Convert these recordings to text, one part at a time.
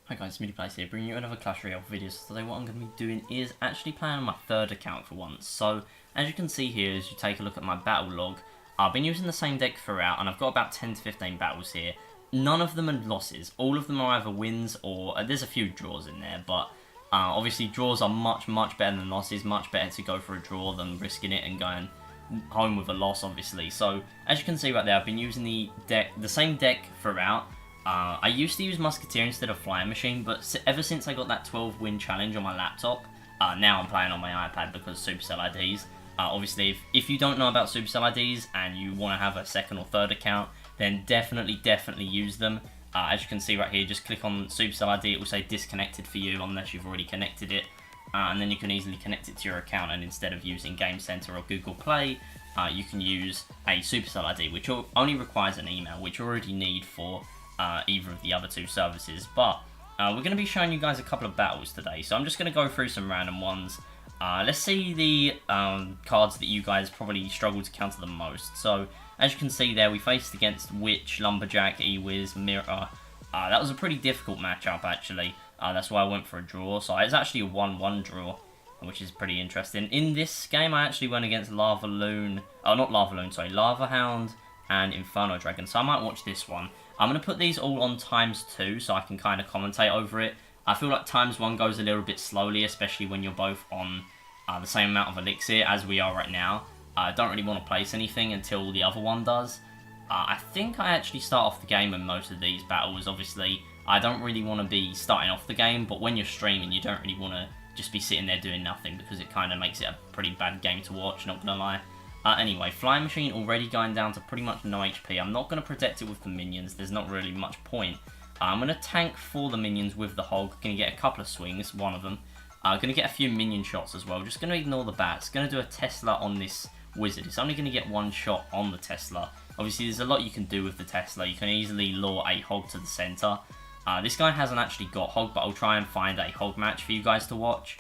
Hi guys, MiniPlays here, bringing you another Clash Royale video. So today what I'm going to be doing is actually playing on my third account for once. So, as you can see here, as you take a look at my battle log, I've been using the same deck throughout, and I've got about 10 to 15 battles here. None of them are losses. All of them are either wins or, there's a few draws in there, but obviously draws are much better than losses. Much better to go for a draw than risking it and going home with a loss, obviously. So, as you can see right there, I've been using the same deck throughout. I used to use Musketeer instead of Flying Machine, but ever since I got that 12-win challenge on my laptop, now I'm playing on my iPad because Supercell IDs. Obviously, if you don't know about Supercell IDs and you want to have a second or third account, then definitely use them. As you can see right here, just click on Supercell ID, it will say disconnected for you unless you've already connected it. And then you can easily connect it to your account, and instead of using Game Center or Google Play, you can use a Supercell ID, which only requires an email, which you already need for either of the other two services. But we're going to be showing you guys a couple of battles today, so I'm just going to go through some random ones. Let's see the cards that you guys probably struggle to counter the most. So as you can see there, we faced against Witch, Lumberjack, Ewiz, Mirror. That was a pretty difficult matchup actually. That's why I went for a draw. So it's actually a 1-1 draw, which is pretty interesting. In this game I actually went against Lava Loon, not Lava Loon, sorry, Lava Hound and Inferno Dragon, so I might watch this one. I'm going to put these all on ×2 so I can kind of commentate over it. I feel like ×1 goes a little bit slowly, especially when you're both on the same amount of elixir as we are right now. I don't really want to place anything until the other one does. I think I actually start off the game in most of these battles. Obviously, I don't really want to be starting off the game, but when you're streaming, you don't really want to just be sitting there doing nothing because it kind of makes it a pretty bad game to watch, not going to lie. Anyway, Flying Machine already going down to pretty much no HP. I'm not going to protect it with the minions. There's not really much point. I'm going to tank for the minions with the Hog. Going to get a couple of swings, one of them. Going to get a few minion shots as well. Just going to ignore the bats. Going to do a Tesla on this Wizard. It's only going to get one shot on the Tesla. Obviously, there's a lot you can do with the Tesla. You can easily lure a Hog to the center. This guy hasn't actually got Hog, but I'll try and find a Hog match for you guys to watch.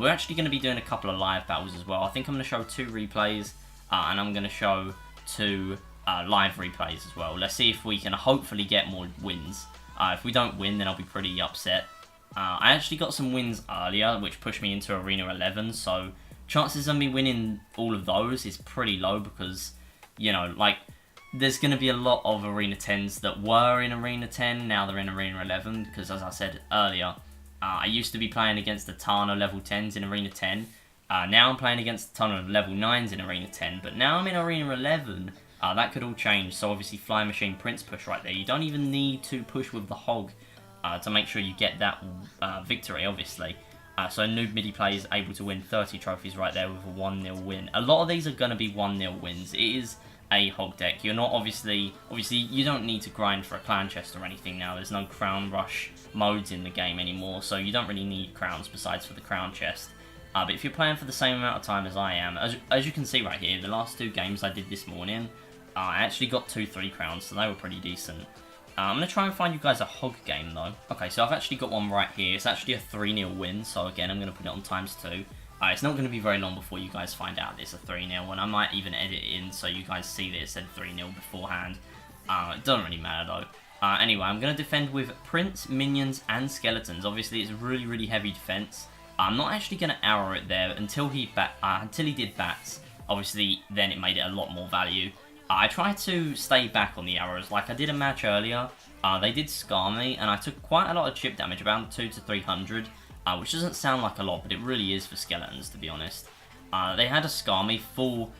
We're actually going to be doing a couple of live battles as well. I think I'm going to show 2 replays. And I'm going to show 2 live replays as well. Let's see if we can hopefully get more wins. If we don't win, then I'll be pretty upset. I actually got some wins earlier, which pushed me into Arena 11, so chances of me winning all of those is pretty low because, you know, like, there's going to be a lot of Arena 10s that were in Arena 10, now they're in Arena 11, because as I said earlier, I used to be playing against the Tana level 10s in Arena 10, now I'm playing against a ton of level 9s in Arena 10, but now I'm in Arena 11. That could all change, so obviously Flying Machine Prince push right there. You don't even need to push with the Hog to make sure you get that victory, obviously. So Noob Midi Play is able to win 30 trophies right there with a 1-0 win. A lot of these are going to be 1-0 wins. It is a Hog deck. You're not obviously you don't need to grind for a clan chest or anything now. There's no crown rush modes in the game anymore, so you don't really need crowns besides for the crown chest. But if you're playing for the same amount of time as I am, as you can see right here, the last 2 games I did this morning, I actually got 2-3 crowns, so they were pretty decent. I'm going to try and find you guys a Hog game though. Okay, so I've actually got one right here. It's actually a 3-0 win, so again, I'm going to put it on ×2. It's not going to be very long before you guys find out it's a 3-0, and I might even edit it in so you guys see that it said 3-0 beforehand. It doesn't really matter though. Anyway, I'm going to defend with Prince, Minions, and Skeletons. Obviously, it's a really heavy defense. I'm not actually going to arrow it there until he did bats. Obviously, then it made it a lot more value. I tried to stay back on the arrows. Like I did a match earlier, they did scar me, and I took quite a lot of chip damage, around 200 to 300, which doesn't sound like a lot, but it really is for Skeletons, to be honest. They had a scar me full,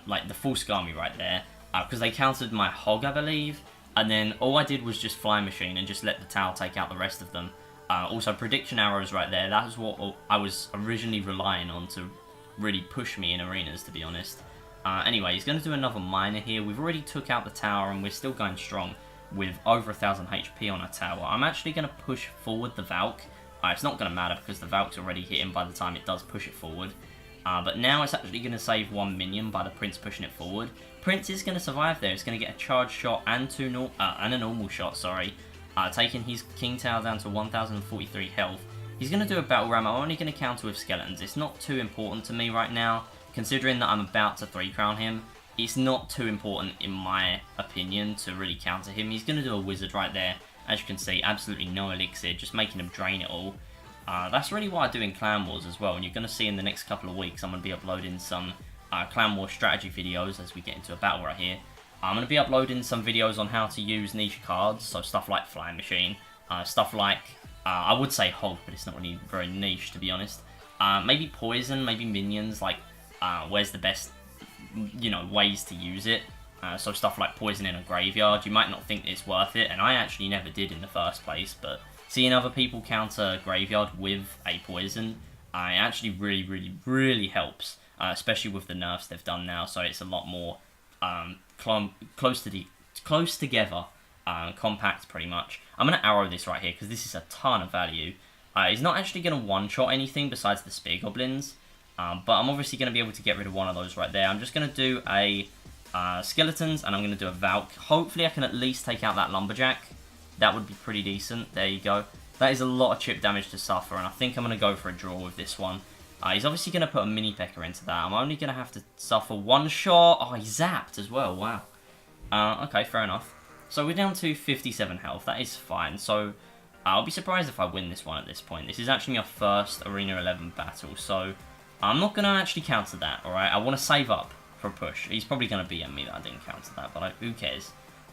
like the full scar me right there, because they countered my Hog, I believe, and then all I did was just Flying Machine and just let the tower take out the rest of them. Also, prediction arrows right there, that was what I was originally relying on to really push me in arenas, to be honest. Anyway, he's going to do another miner here. We've already took out the tower, and we're still going strong with over 1000 HP on our tower. I'm actually going to push forward the Valk. It's not going to matter because the Valk's already hit him by the time it does push it forward. But now it's actually going to save 1 minion by the Prince pushing it forward. Prince is going to survive there. It's going to get a charge shot and a normal shot, sorry. Taking his King Tower down to 1043 health. He's going to do a battle ram. I'm only going to counter with Skeletons. It's not too important to me right now, considering that I'm about to 3-crown him. It's not too important, in my opinion, to really counter him. He's going to do a Wizard right there, As you can see, absolutely no elixir, just making them drain it all. That's really what I do in Clan Wars as well, and you're going to see in the next couple of weeks I'm going to be uploading some Clan Wars strategy videos as we get into a battle right here. I'm going to be uploading some videos on how to use niche cards, so stuff like Flying Machine, stuff like, I would say Hog, but it's not really very niche to be honest. Maybe Poison, maybe Minions, like where's the best, you know, ways to use it. So stuff like Poison in a Graveyard, you might not think it's worth it, and I actually never did in the first place, but seeing other people counter Graveyard with a Poison, it actually really helps, especially with the nerfs they've done now, so it's a lot more close together, compact pretty much. I'm going to arrow this right here because this is a ton of value. He's not actually going to one-shot anything besides the Spear Goblins, but I'm obviously going to be able to get rid of one of those right there. I'm just going to do a Skeletons, and I'm going to do a Valk. Hopefully I can at least take out that Lumberjack. That would be pretty decent. There you go. That is a lot of chip damage to suffer, and I think I'm going to go for a draw with this one. He's obviously going to put a Mini Pecker into that. I'm only going to have to suffer one shot. Oh, he zapped as well. Wow. Okay, fair enough. So we're down to 57 health. That is fine. So I'll be surprised if I win this one at this point. This is actually my first Arena 11 battle, so I'm not going to actually counter that, alright? I want to save up for a push. He's probably going to BM me that I didn't counter that, but who cares?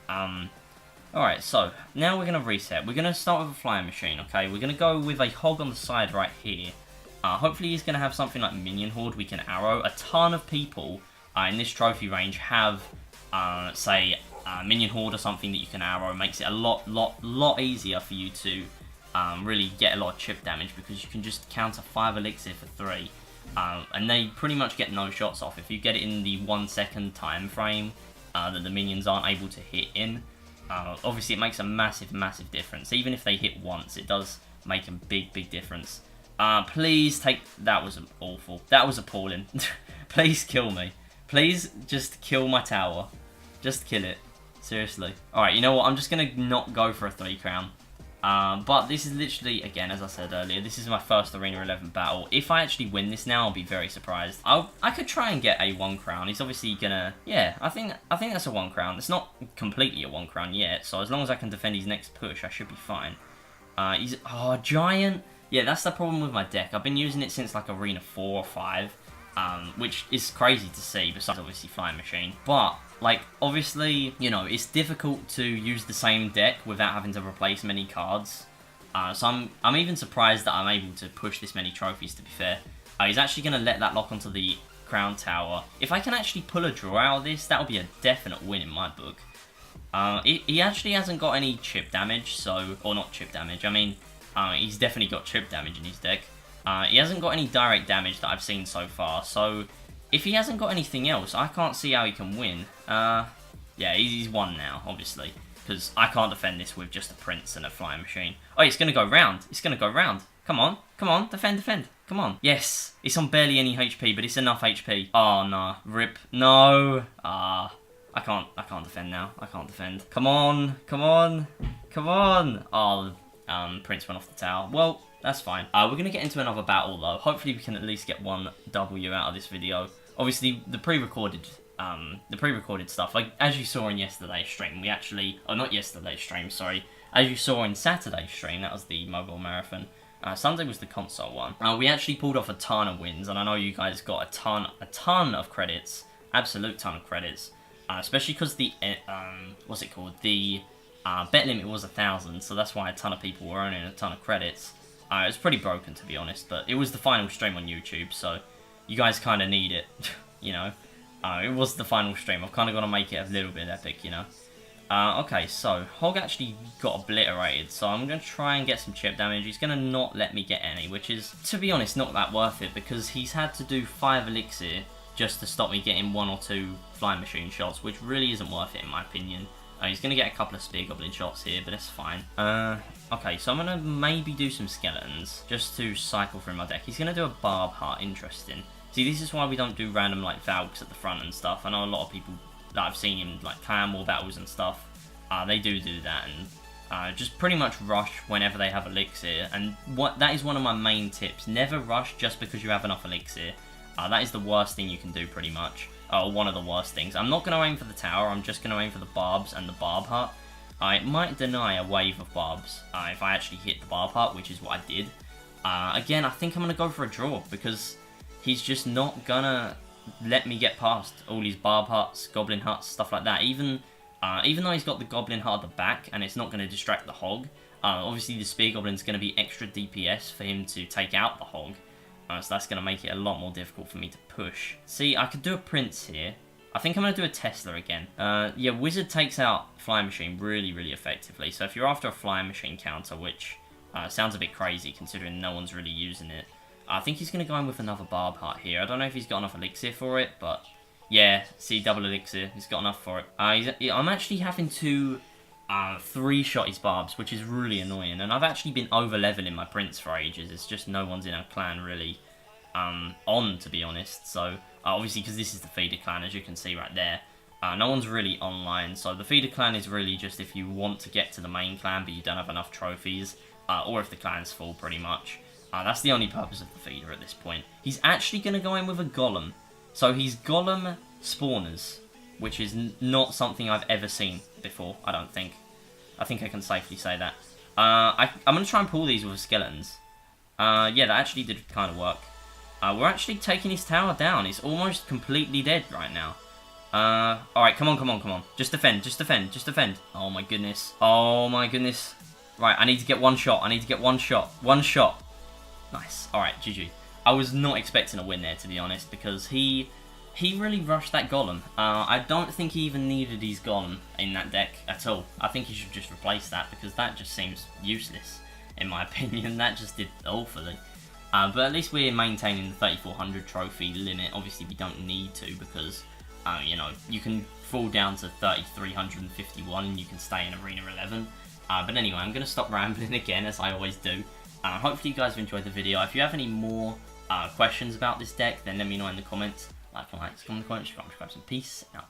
Alright, so now we're going to reset. We're going to start with a Flying Machine, okay? We're going to go with a Hog on the side right here. Hopefully he's going to have something like Minion Horde we can arrow. A ton of people in this trophy range have, say, Minion Horde or something that you can arrow. Makes it a lot easier for you to really get a lot of chip damage, because you can just counter 5 elixir for 3. And they pretty much get no shots off. If you get it in the 1 second time frame that the minions aren't able to hit in, obviously it makes a massive difference. Even if they hit once, it does make a big difference. Please take... That was awful. That was appalling. Please kill me. Please just kill my tower. Just kill it. Seriously. Alright, you know what? I'm just going to not go for a 3 crown. But this is literally, again, as I said earlier, this is my first Arena 11 battle. If I actually win this now, I'll be very surprised. I could try and get a 1 crown. He's obviously gonna... Yeah, I think that's a 1 crown. It's not completely a 1 crown yet, so as long as I can defend his next push, I should be fine. He's... Oh, Giant! Yeah, that's the problem with my deck. I've been using it since, like, Arena 4 or 5, which is crazy to see, besides, obviously, Flying Machine. But... like, obviously, you know, it's difficult to use the same deck without having to replace many cards. So I'm even surprised that I'm able to push this many trophies, to be fair. He's actually going to let that lock onto the Crown Tower. If I can actually pull a draw out of this, that'll be a definite win in my book. He actually hasn't got any chip damage, so... Or not chip damage, I mean, he's definitely got chip damage in his deck. He hasn't got any direct damage that I've seen so far, so... If he hasn't got anything else, I can't see how he can win. Yeah, he's won now, obviously. Because I can't defend this with just a Prince and a Flying Machine. Oh, it's going to go round. It's going to go round. Come on. Come on. Defend. Come on. Yes. It's on barely any HP, but it's enough HP. Oh, no. Rip. No. I can't defend now. I can't defend. Come on. Oh, Prince went off the tower. Well... That's fine. We're going to get into another battle, though. Hopefully we can at least get one W out of this video. Obviously, the pre-recorded stuff, like, as you saw in yesterday's stream, we actually... Oh, not yesterday's stream, sorry. As you saw in Saturday's stream, that was the mobile marathon. Sunday was the console one. We actually pulled off a ton of wins, and I know you guys got a ton of credits. Absolute ton of credits. Especially because the, what's it called? The bet limit was 1,000, so that's why a ton of people were earning a ton of credits. It was pretty broken, to be honest, but it was the final stream on YouTube, so you guys kind of need it, you know. It was the final stream. I've kind of got to make it a little bit epic, you know. Okay, so Hog actually got obliterated, so I'm going to try and get some chip damage. He's going to not let me get any, which is, to be honest, not that worth it, because he's had to do 5 elixir just to stop me getting 1 or 2 Flying Machine shots, which really isn't worth it, in my opinion. He's going to get a couple of Spear Goblin shots here, but that's fine. Okay, so I'm going to maybe do some Skeletons, just to cycle through my deck. He's going to do a Barb Heart, interesting. See, this is why we don't do random, like, Valks at the front and stuff. I know a lot of people that I've seen in, like, Clan War battles and stuff, they do that, and just pretty much rush whenever they have Elixir. And that is one of my main tips. Never rush just because you have enough Elixir. That is the worst thing you can do, pretty much. One of the worst things. I'm not going to aim for the tower, I'm just going to aim for the Barbs and the Barb Heart. It might deny a wave of barbs if I actually hit the barb hut, which is what I did. Again, I think I'm going to go for a draw, because he's just not going to let me get past all these barb huts, goblin huts, stuff like that. Even though he's got the goblin hut at the back, and it's not going to distract the hog, obviously the spear goblin's going to be extra DPS for him to take out the hog. So that's going to make it a lot more difficult for me to push. See, I could do a prince here. I think I'm going to do a Tesla again. Yeah, Wizard takes out Flying Machine really, really effectively. So if you're after a Flying Machine counter, which sounds a bit crazy considering no one's really using it, I think he's going to go in with another Barb Heart here. I don't know if he's got enough Elixir for it, but yeah, see, double Elixir. He's got enough for it. I'm actually having to 3-shot his Barbs, which is really annoying. And I've actually been over-leveling my Prince for ages. It's just no one's in our clan really on, to be honest. So obviously, because this is the feeder clan, as you can see right there, no one's really online. So the feeder clan is really just if you want to get to the main clan but you don't have enough trophies, or if the clan's full, pretty much. That's the only purpose of the feeder at this point. He's actually going to go in with a golem. So he's golem spawners, which is not something I've ever seen before, I don't think. I think I can safely say that. I'm going to try and pull these with skeletons. Yeah, that actually did kind of work. We're actually taking his tower down. It's almost completely dead right now. Alright, come on, come on, come on. Just defend, just defend, just defend. Oh my goodness. Oh my goodness. Right, I need to get one shot. I need to get one shot. One shot. Nice. Alright, GG. I was not expecting a win there, to be honest, because he really rushed that golem. I don't think he even needed his golem in that deck at all. I think he should just replace that, because that just seems useless, in my opinion. That just did awfully. But at least we're maintaining the 3400 trophy limit. Obviously, we don't need to, because, you know, you can fall down to 3351 and you can stay in Arena 11. But anyway, I'm going to stop rambling again, as I always do. Hopefully you guys have enjoyed the video. If you have any more questions about this deck, then let me know in the comments. Like and comment in the comments, subscribe, and peace out.